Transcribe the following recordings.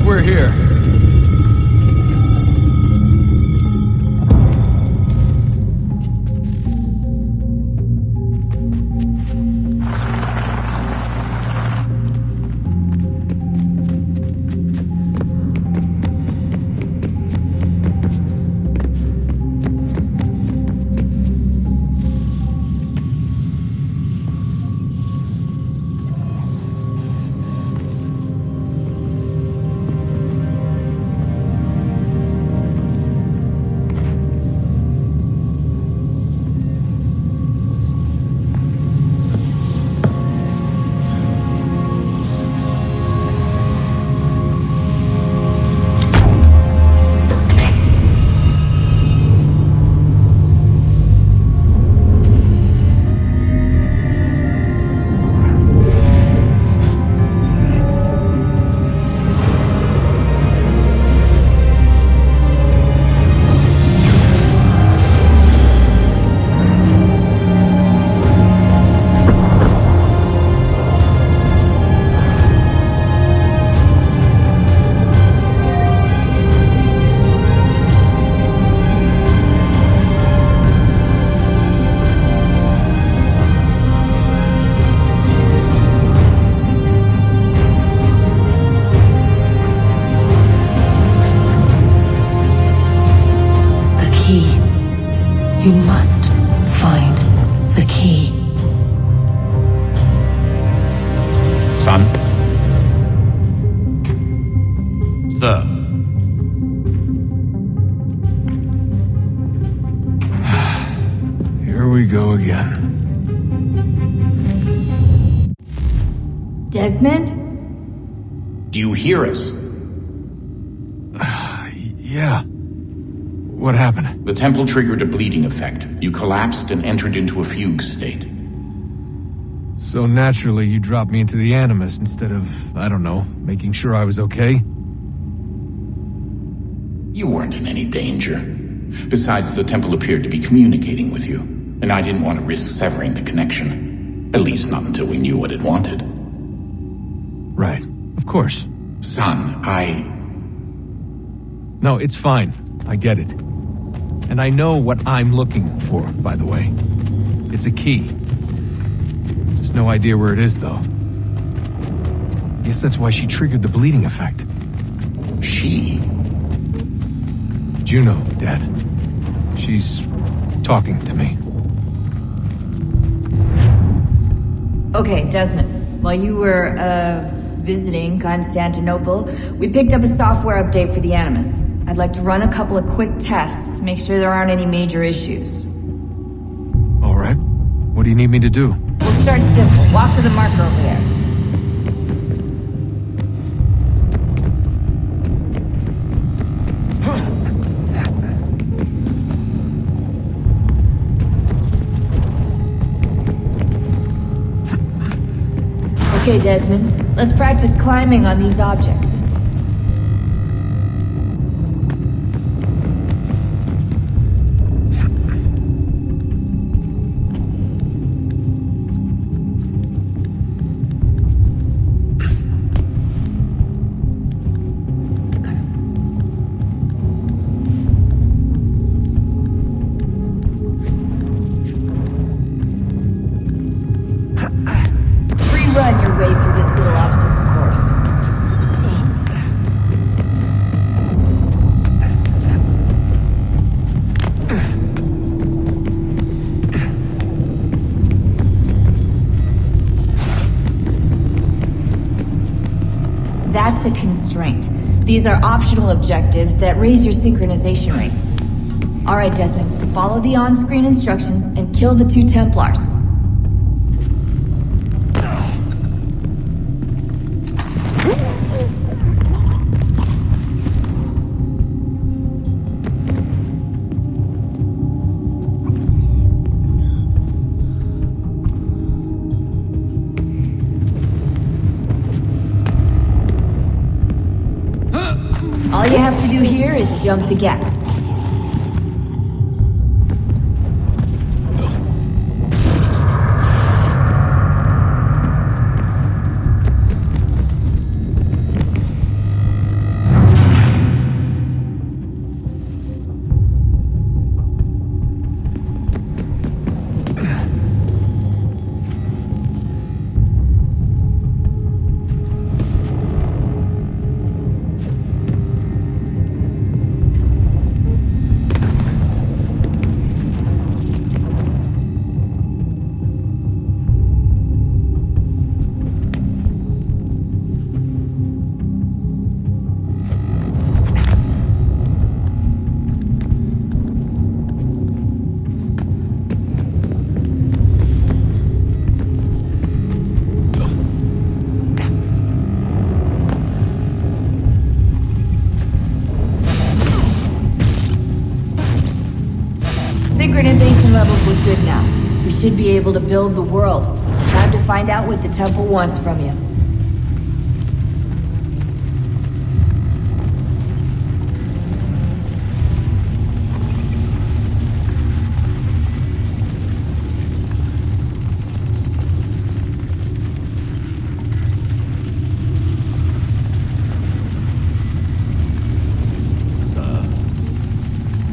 we're here. You must find the key. Son? Sir? Here we go again. Desmond? Do you hear us? Yeah. What happened? The temple triggered a bleeding effect. You collapsed and entered into a fugue state. So naturally, you dropped me into the Animus instead of, I don't know, making sure I was okay? You weren't in any danger. Besides, the temple appeared to be communicating with you, and I didn't want to risk severing the connection. At least not until we knew what it wanted. Right. Of course. Son, No, it's fine. I get it. And I know what I'm looking for, by the way. It's a key. Just no idea where it is, though. Guess that's why she triggered the bleeding effect. She? Juno, Dad. She's talking to me. Okay, Desmond. While you were, visiting Constantinople, we picked up a software update for the Animus. I'd like to run a couple of quick tests, make sure there aren't any major issues. All right. What do you need me to do? We'll start simple. Walk to the marker over there. Okay, Desmond. Let's practice climbing on these objects. Run your way through this little obstacle course. That's a constraint. These are optional objectives that raise your synchronization rate. All right, Desmond, follow the on-screen instructions and kill the 2 Templars. All you have to do here is jump the gap. look good now. We should be able to build the world. Time to find out what the temple wants from you.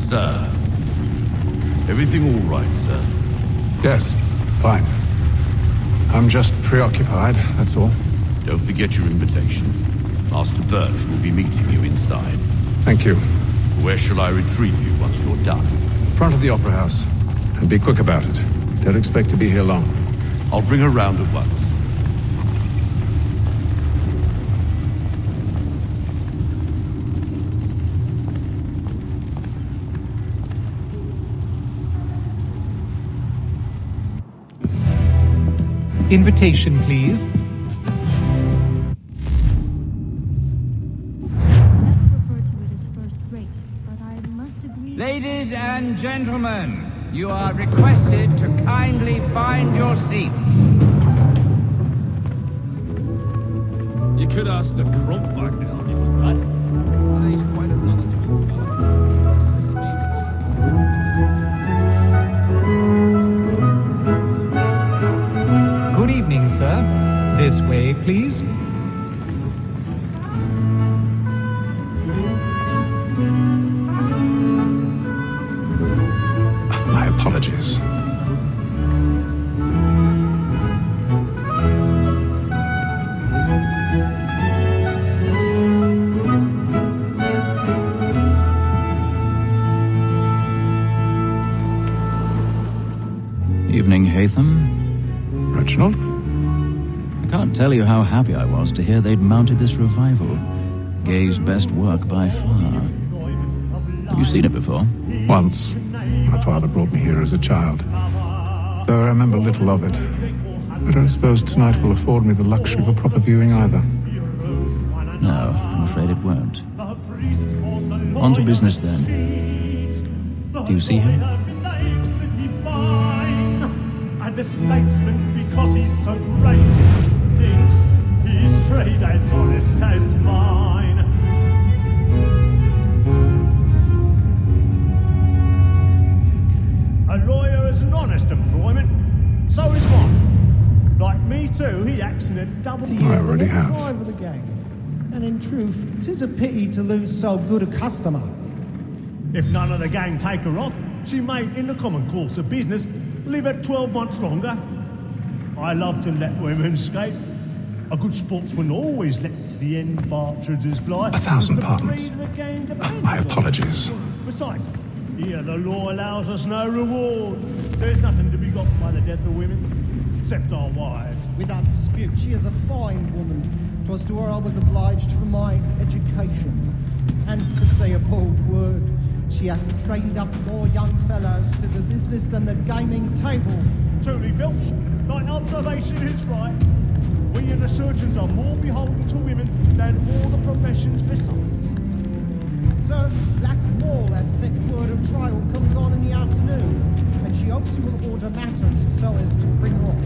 Sir. Everything all right, sir? Yes, fine. I'm just preoccupied, that's all. Don't forget your invitation. Master Birch will be meeting you inside. Thank you. Where shall I retrieve you once you're done? Front of the Opera House. And be quick about it. Don't expect to be here long. I'll bring her round at once. Invitation, please. Ladies and gentlemen, you are requested to kindly find your seats. You could ask the crump back now, if you would. He's quite a knowledgeable fellow. Good evening, sir. This way, please. My apologies. Evening, Hatham. Reginald? I can't tell you how happy I was to hear they'd mounted this revival. Gay's best work by far. Have you seen it before? Once. My father brought me here as a child. Though I remember little of it. I don't suppose tonight will afford me the luxury of a proper viewing either. No, I'm afraid it won't. On to business then. Do you see him? And the statesman, because he's so great, thinks his trade as honest as mine. A lawyer is an honest employment, so is one. Like me too, he acts in a double... I already have. Of the game. And in truth, 'tis a pity to lose so good a customer. If none of the gang take her off, she may, in the common course of business, live at 12 months longer. I love to let women escape. A good sportsman always lets the end partridges fly. 1,000 pardons. My apologies. Besides, here the law allows us no reward. There's nothing to be got by the death of women, except our wives. Without dispute, she is a fine woman. 'Twas to her I was obliged for my education. And to say a bold word, she hath trained up more young fellows to the business than the gaming table. Truly, Filch, thine observation is right. We and the surgeons are more beholden to women than all the professions besides. Sir, Black Mall has sent word of trial comes on in the afternoon, and she hopes you will order matters so as to bring her off.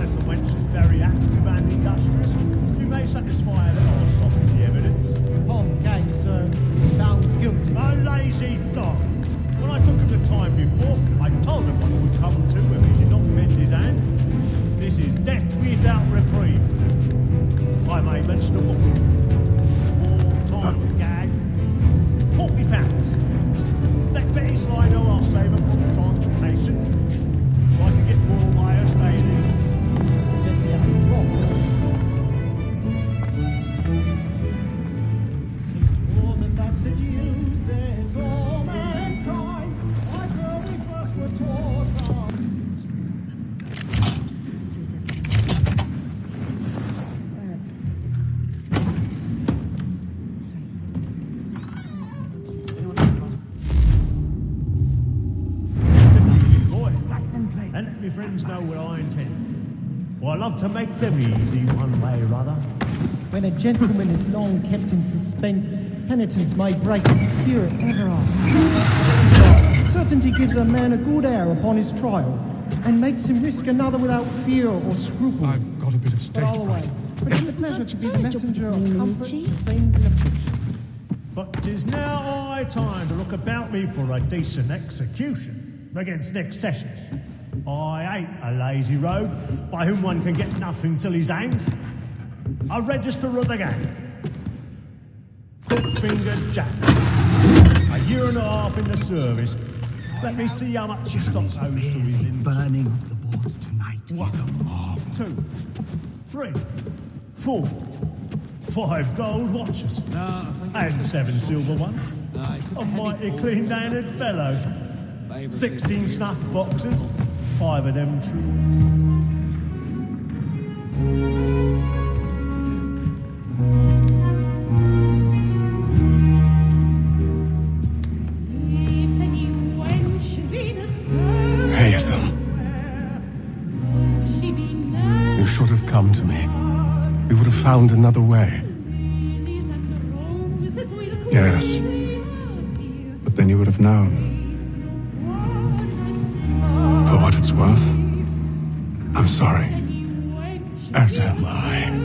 As the wench is very active and industrious, you may satisfy her that I'll soften the evidence. Tom Gay, sir, is found guilty. A lazy dog. When I took him the time before, I told him what it would come to if he did not mend his hand. This is death without reprieve. I may mention a book. Tom Gag. £40. Let Betty Slide know I'll save her from the transportation. So I can get more by her staying in. Betty out of rock. More than that seduces all mankind. Like where we first were taught on. And let my friends know what I intend. For I love to make them easy one way or other. When a gentleman is long kept in suspense, penitence may break his spirit ever after. Certainty gives a man a good air upon his trial, and makes him risk another without fear or scruple. I've got a bit of stage But I'll away. fright. But it's a pleasure to be the messenger of comfort, things in affliction. But 'tis now high time to look about me for a decent execution against next sessions. I ain't a lazy rogue by whom one can get nothing till he's hanged. A register of the gang. Hook-fingered Jack. A year and a half in the service. Let me see how much you stock owes to his limbs. Burning up the boards tonight. 1, 2, 3, 4, 5 gold watches. And 7 silver ones. A mighty clean-handed fellow. 16 snuff boxes. 5 of them true. You should have come to me. We would have found another way. Yes. But then you would have known. For what it's worth, I'm sorry. As am I.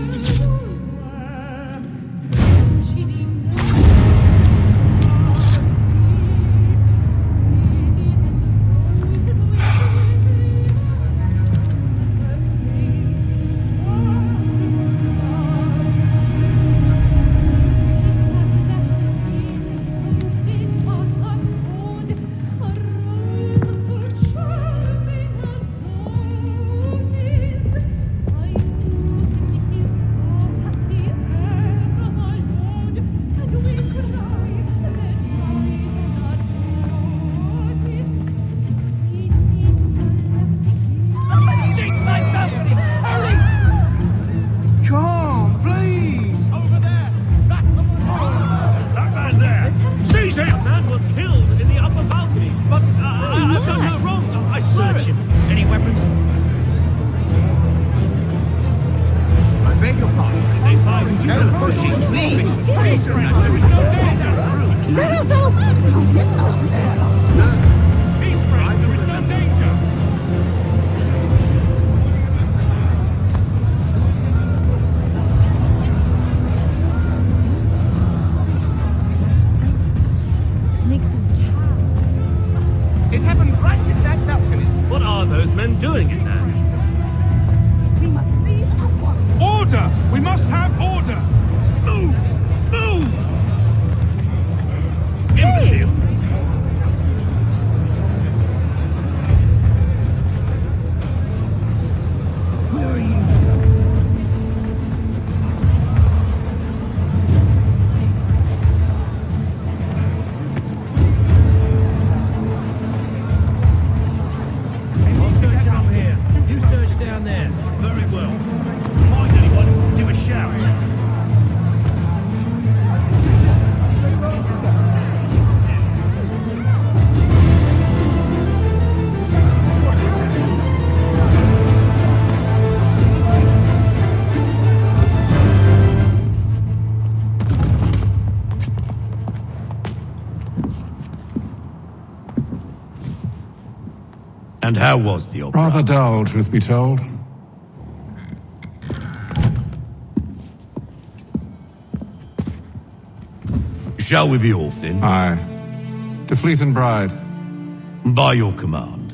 And how was the opera? Rather dull, truth be told. Shall we be off then? Aye. To Fleet and Bride. By your command.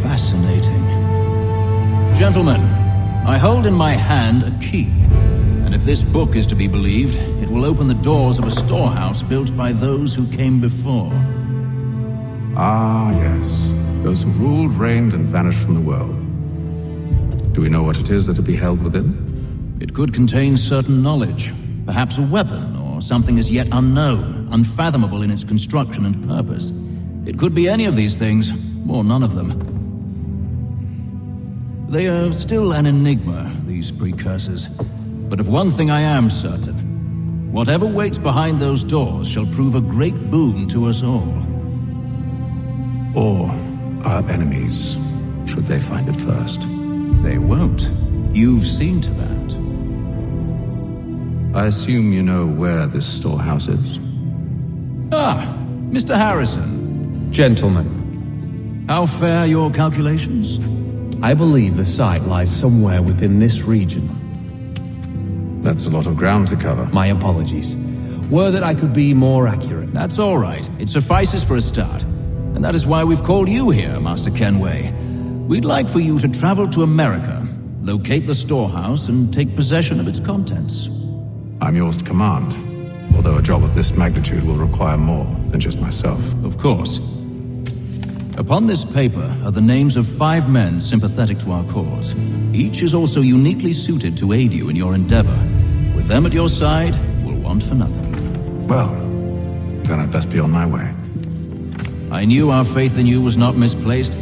Fascinating. Gentlemen, I hold in my hand a key. And if this book is to be believed, it will open the doors of a storehouse built by those who came before. Ah, yes. Those who ruled, reigned, and vanished from the world. Do we know what it is that will be held within? It could contain certain knowledge. Perhaps a weapon, or something as yet unknown, unfathomable in its construction and purpose. It could be any of these things, or none of them. They are still an enigma, these precursors. But of one thing I am certain. Whatever waits behind those doors shall prove a great boon to us all. Or our enemies, should they find it first. They won't. You've seen to that. I assume you know where this storehouse is? Ah, Mr. Harrison. Gentlemen, How fare your calculations? I believe the site lies somewhere within this region. That's a lot of ground to cover. My apologies. Were that I could be more accurate. That's all right. It suffices for a start. And that is why we've called you here, Master Kenway. We'd like for you to travel to America, locate the storehouse, and take possession of its contents. I'm yours to command, although a job of this magnitude will require more than just myself. Of course. Upon this paper are the names of 5 men sympathetic to our cause. Each is also uniquely suited to aid you in your endeavor. With them at your side, we'll want for nothing. Well, then I'd best be on my way. I knew our faith in you was not misplaced,